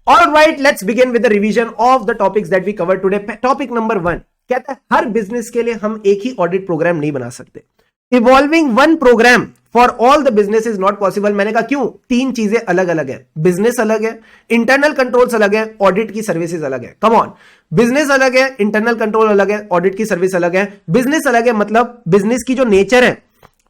All right, let's begin with the revision of the topics that we cover today. Topic number 1 कहता है हर business के लिए हम एक ही ऑडिट प्रोग्राम नहीं बना सकते। Evolving one program for all the business is not possible. मैंने कहा क्यों? तीन चीजें अलग अलग है, बिजनेस अलग है, इंटरनल कंट्रोल्स अलग है, ऑडिट की सर्विसेज अलग है। कम ऑन, बिजनेस अलग है, इंटरनल कंट्रोल अलग है, ऑडिट की सर्विस अलग है। बिजनेस अलग है मतलब बिजनेस की जो नेचर है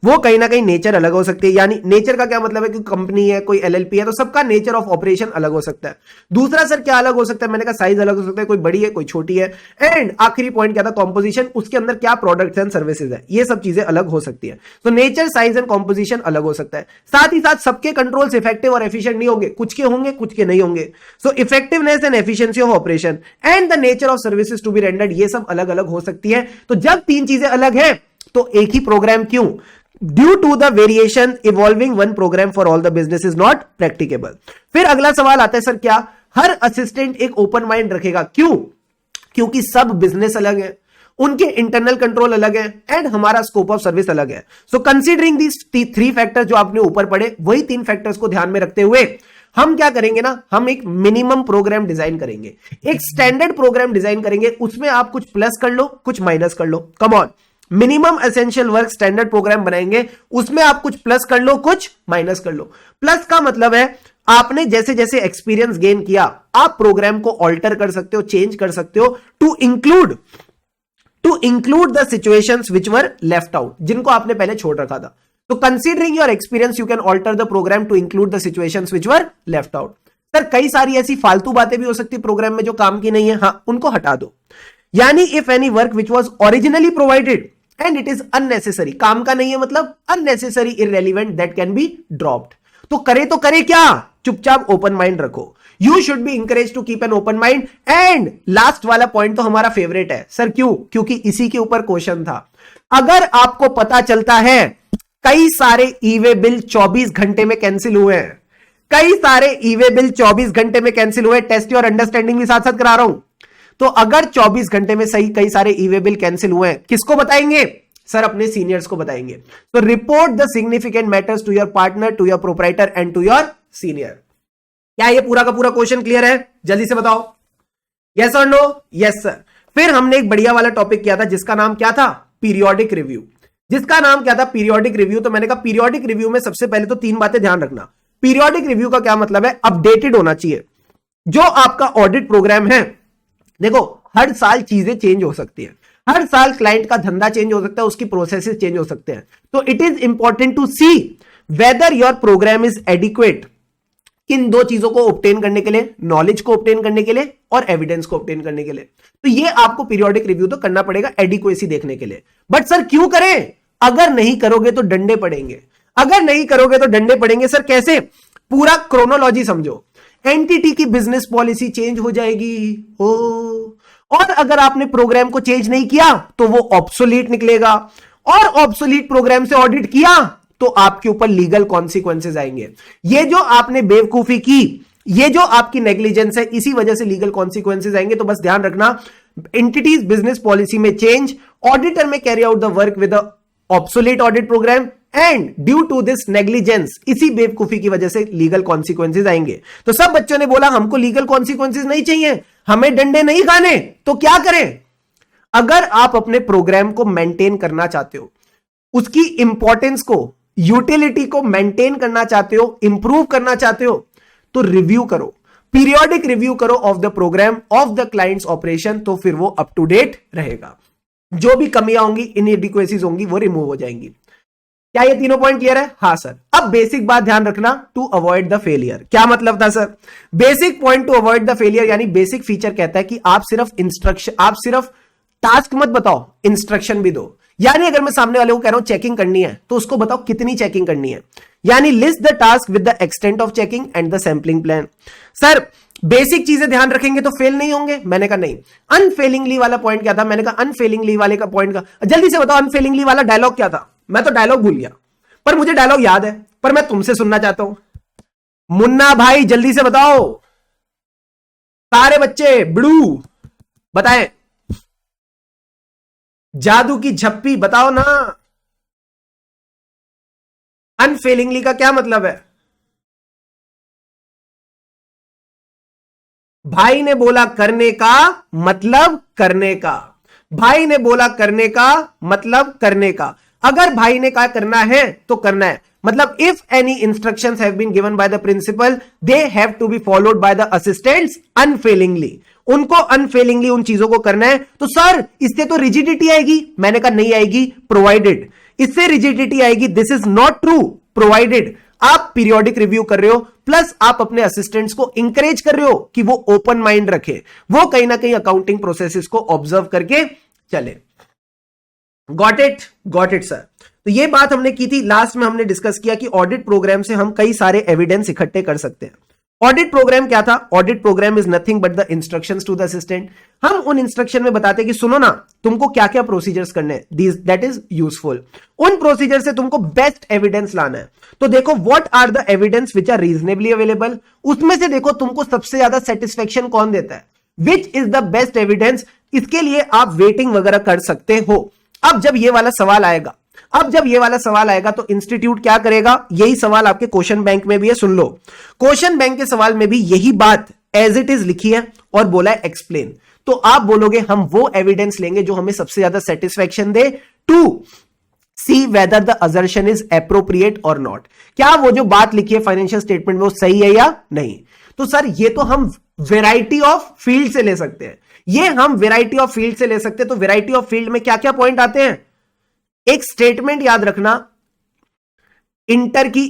वो कहीं ना कहीं नेचर अलग हो सकती है। यानी नेचर का क्या मतलब है कि कंपनी है, कोई एलएलपी है, तो सबका नेचर ऑफ ऑपरेशन अलग हो सकता है। दूसरा सर क्या अलग हो सकता है? मैंने कहा साइज अलग हो सकता है, कोई बड़ी है कोई छोटी है। एंड आखिरी पॉइंट क्या था? कॉम्पोजिशन, उसके अंदर क्या प्रोडक्ट्स एंड सर्विसेज है, ये सब चीजें अलग हो सकती है। तो नेचर, साइज एंड कॉम्पोजिशन अलग हो सकता है। साथ ही साथ सबके कंट्रोल्स इफेक्टिव और एफिशिएंट नहीं होंगे, कुछ के होंगे कुछ के नहीं होंगे। So effectiveness and efficiency of operation and the nature of services to be rendered, ये सब अलग अलग हो सकती है। तो जब तीन चीजें अलग है तो एक ही प्रोग्राम क्यों? Due to the variation evolving one program for all the business is not practicable. फिर अगला सवाल आता है सर क्या हर असिस्टेंट एक ओपन माइंड रखेगा? क्यों? क्योंकि सब बिजनेस अलग है, उनके इंटरनल कंट्रोल अलग है एंड हमारा स्कोप ऑफ सर्विस अलग है। सो कंसीडरिंग दीस थ्री फैक्टर्स जो आपने ऊपर पढ़े, वही तीन फैक्टर्स को ध्यान में रखते हुए हम क्या करेंगे ना, हम एक मिनिमम प्रोग्राम डिजाइन करेंगे, एक स्टैंडर्ड प्रोग्राम डिजाइन करेंगे। उसमें आप कुछ प्लस कर लो कुछ माइनस कर लो। Come on, minimum essential work standard program बनाएंगे, उसमें आप कुछ प्लस कर लो कुछ माइनस कर लो। प्लस का मतलब है आपने जैसे जैसे एक्सपीरियंस गेन किया आप प्रोग्राम को ऑल्टर कर सकते हो, चेंज कर सकते हो to include the situations which were left out, जिनको आपने पहले छोड़ रखा था। तो considering your experience you can alter the program to include the situations which were left out. Sir कई सारी ऐसी फालतू बातें भी हो सकती प्रोग्राम में जो काम की नहीं है, हाँ उनको हटा दो। यानी if any work which was originally provided and it is unnecessary, काम का नहीं है मतलब unnecessary, irrelevant, that can be dropped. तो करे क्या? चुपचाप ओपन माइंड रखो। You should be encourage to keep an open mind. And last वाला पॉइंट तो हमारा फेवरेट है सर, क्यों? क्योंकि इसी के ऊपर क्वेश्चन था। अगर आपको पता चलता है कई सारे ईवे बिल 24 घंटे में कैंसिल हुए हैं, कई सारे ईवे बिल 24 घंटे में कैंसिल हुए, टेस्ट योर अंडरस्टैंडिंग भी साथ साथ करा रहा हूं। तो अगर 24 घंटे में सही कई सारे ईवे बिल कैंसिल हुए हैं, किसको बताएंगे? सर अपने सीनियर्स को बताएंगे। तो report the significant matters to your partner, to your proprietor and to your senior. क्या ये पूरा का पूरा क्वेश्चन क्लियर है? जल्दी से बताओ, यस और नो? Yes sir. फिर हमने एक बढ़िया वाला टॉपिक किया था जिसका नाम क्या था? Periodic review. जिसका नाम क्या था? Periodic review. तो मैंने कहा पीरियोडिक रिव्यू में सबसे पहले तो तीन बातें ध्यान रखना। पीरियोडिक रिव्यू का क्या मतलब है? अपडेटेड होना चाहिए। जो आपका ऑडिट प्रोग्राम है, देखो हर साल चीजें चेंज हो सकती है, हर साल क्लाइंट का धंधा चेंज हो सकता है, उसकी प्रोसेसेस चेंज हो सकते हैं। तो it is important to see whether your program is adequate. इन दो चीजों को ऑब्टेन करने के लिए, नॉलेज को ऑब्टेन करने के लिए और एविडेंस को ऑब्टेन करने के लिए। तो ये आपको पीरियोडिक रिव्यू तो करना पड़ेगा एडिक्वेसी देखने के लिए। बट सर क्यों करें? अगर नहीं करोगे तो डंडे पड़ेंगे। अगर नहीं करोगे तो डंडे पड़ेंगे। सर कैसे? पूरा क्रोनोलॉजी समझो। एंटिटी की बिजनेस पॉलिसी चेंज हो जाएगी हो, और अगर आपने प्रोग्राम को चेंज नहीं किया तो वो ऑब्सोलीट निकलेगा, और ऑब्सोलीट प्रोग्राम से ऑडिट किया तो आपके ऊपर लीगल कॉन्सिक्वेंसेज आएंगे। ये जो आपने बेवकूफी की, ये जो आपकी नेग्लिजेंस है, इसी वजह से लीगल कॉन्सिक्वेंसेज आएंगे। तो बस ध्यान रखना, एंटिटीज बिजनेस पॉलिसी में चेंज, ऑडिटर में carry out the work with obsolete audit program and due to this negligence, इसी बेवकूफी की वजह से लीगल कॉन्सिक्वेंसेज आएंगे। तो सब बच्चों ने बोला हमको लीगल कॉन्सिक्वेंसेज नहीं चाहिए, हमें डंडे नहीं खाने, तो क्या करें? अगर आप अपने प्रोग्राम को मेंटेन करना चाहते हो, उसकी इंपॉर्टेंस को, यूटिलिटी को मेंटेन करना चाहते हो, इंप्रूव करना चाहते हो, तो रिव्यू करो, पीरियोडिक रिव्यू करो of the program, of the clients operation. तो फिर वो अप टू डेट रहेगा, जो भी कमियां होंगी, इनएडिक्वेसीज होंगी, वो रिमूव हो जाएंगी। क्या ये तीनों पॉइंट क्लियर है? हाँ सर। अब बेसिक बात ध्यान रखना, टू अवॉइड द फेलियर। क्या मतलब था sir? Basic point two avoid the failure, यानी बेसिक फीचर कहता है कि आप सिर्फ इंस्ट्रक्शन, आप सिर्फ टास्क मत बताओ, इंस्ट्रक्शन भी दो। यानी अगर मैं सामने वाले को कह रहा हूं चेकिंग करनी है, तो उसको बताओ कितनी चेकिंग करनी है। यानी list the task with the extent of checking and the sampling plan. Sir basic चीजें ध्यान रखेंगे तो फेल नहीं होंगे? मैंने कहा नहीं। अनफेलिंगली वाला पॉइंट क्या था? मैंने कहा अनफेलिंगली वाले का पॉइंट का जल्दी से बताओ, अनफेलिंगली वाला डायलॉग क्या था? मैं तो डायलॉग भूल गया, पर मुझे डायलॉग याद है, पर मैं तुमसे सुनना चाहता हूं। मुन्ना भाई जल्दी से बताओ, सारे बच्चे बिड़ू बताएं, जादू की झप्पी बताओ ना, अनफेलिंगली का क्या मतलब है? भाई ने बोला करने का मतलब करने का, भाई ने बोला करने का मतलब करने का। अगर भाई ने कहा करना है तो करना है, मतलब if any instructions have been given by the principal they have to be followed by the assistants unfailingly. उनको अनफेलिंगली उन चीजों को करना है। तो सर इससे तो रिजिडिटी आएगी, मैंने कहा नहीं आएगी, प्रोवाइडेड। इससे रिजिडिटी आएगी, this is not true, provided आप पीरियोडिक रिव्यू कर रहे हो, प्लस आप अपने असिस्टेंट्स को इंकरेज कर रहे हो कि वो ओपन माइंड रखे, वो कहीं ना कहीं अकाउंटिंग प्रोसेसेस को ऑब्जर्व करके चले। Got it sir. तो ये बात हमने की थी, लास्ट में हमने डिस्कस किया कि ऑडिट प्रोग्राम से हम कई सारे एविडेंस इकट्ठे कर सकते हैं। ऑडिट प्रोग्राम क्या था? Audit program is nothing but the instructions to the assistant. हम उन इंस्ट्रक्शन में बताते हैं कि सुनो ना, तुमको क्या क्या प्रोसीजर्स करने हैं, दैट इज यूजफुल। उन प्रोसीजर से तुमको बेस्ट एविडेंस लाना है। तो देखो what are the evidence which are reasonably available, उसमें से देखो तुमको सबसे ज्यादा सेटिस्फेक्शन कौन देता है, which is the best evidence. इसके लिए आप वेटिंग वगैरह कर सकते हो। अब जब ये वाला सवाल आएगा तो इंस्टीट्यूट क्या करेगा, यही सवाल आपके क्वेश्चन बैंक में भी है, सुन लो। क्वेश्चन बैंक के सवाल में भी यही बात एज इट इज लिखी है और बोला है एक्सप्लेन। तो आप बोलोगे हम वो एविडेंस लेंगे जो हमें सबसे ज्यादा सेटिस्फेक्शन दे to see whether the assertion is appropriate और नॉट। क्या वो जो बात लिखी है फाइनेंशियल स्टेटमेंट में वो सही है या नहीं। तो सर ये तो हम वेराइटी ऑफ फील्ड से ले सकते हैं, ये हम वेराइटी ऑफ फील्ड से ले सकते हैं। तो वेराइटी ऑफ फील्ड में क्या क्या पॉइंट आते हैं, एक स्टेटमेंट याद रखना, इंटर की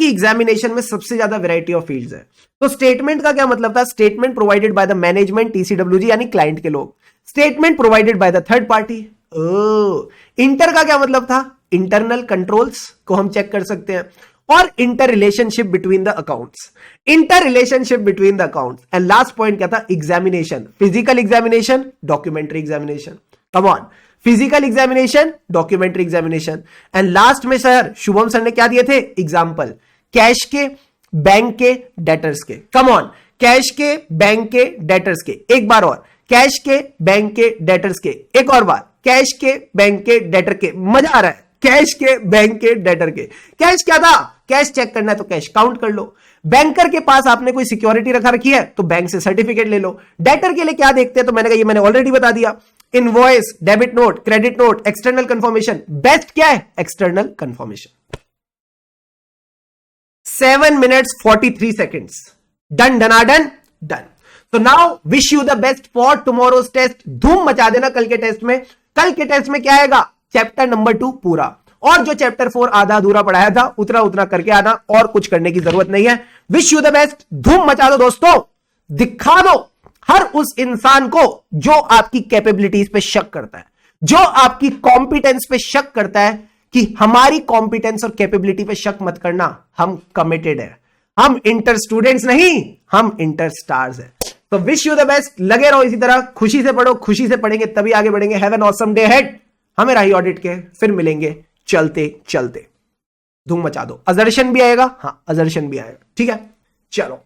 एग्जामिनेशन में सबसे ज्यादा वैरायटी ऑफ फील्ड्स है। तो स्टेटमेंट का क्या मतलब था, statement provided by the management TCWG यानी क्लाइंट के लोग, statement provided by the third party. Inter का क्या मतलब था, इंटरनल कंट्रोल्स को हम चेक कर सकते हैं, और inter relationship between the accounts, and last point क्या था, examination, physical examination, documentary examination. Come on, physical examination, documentary examination, and last में सर शुभम सर ने क्या दिए थे, एग्जाम्पल, कैश के, बैंक के, डेटर्स के। कम ऑन, कैश के, बैंक के, डेटर्स के, एक बार और, कैश के, बैंक के, डेटर्स के, एक और बार, कैश के, बैंक के, डेटर के। मजा आ रहा है, कैश के, बैंक के, डेटर के। कैश क्या था, कैश चेक करना है तो कैश काउंट कर लो। बैंकर के पास आपने कोई सिक्योरिटी रखी है तो बैंक से सर्टिफिकेट ले लो। डेटर के लिए क्या देखते हैं, तो मैंने कहा ये मैंने ऑलरेडी बता दिया, invoice, debit note, credit note, external confirmation. Best क्या है, external confirmation. 7 minutes 43 seconds. Done. So now wish you the best for tomorrow's test. धूम मचा देना कल के टेस्ट में। कल के टेस्ट में क्या आएगा, चैप्टर नंबर 2 पूरा, और जो चैप्टर 4 आधा अधूरा पढ़ाया था उतना करके आना, और कुछ करने की जरूरत नहीं है। विश यू द बेस्ट, धूम मचा दो दोस्तों, दिखा दो हर उस इंसान को जो आपकी कैपेबिलिटीज पे शक करता है, जो आपकी कॉम्पिटेंस पे शक करता है कि हमारी कॉम्पिटेंस और कैपेबिलिटी पे शक मत करना, हम कमिटेड है। हम इंटर स्टूडेंट्स नहीं, हम इंटर स्टार्स है। तो विश यू द बेस्ट, लगे रहो इसी तरह, खुशी से पढ़ो, खुशी से पढ़ेंगे तभी आगे बढ़ेंगे। Have an awesome day ahead. हमें राही ऑडिट के फिर मिलेंगे चलते चलते। धूम मचा दो। अजर्शन भी आएगा, हाँ अजर्शन भी आएगा, ठीक है, चलो।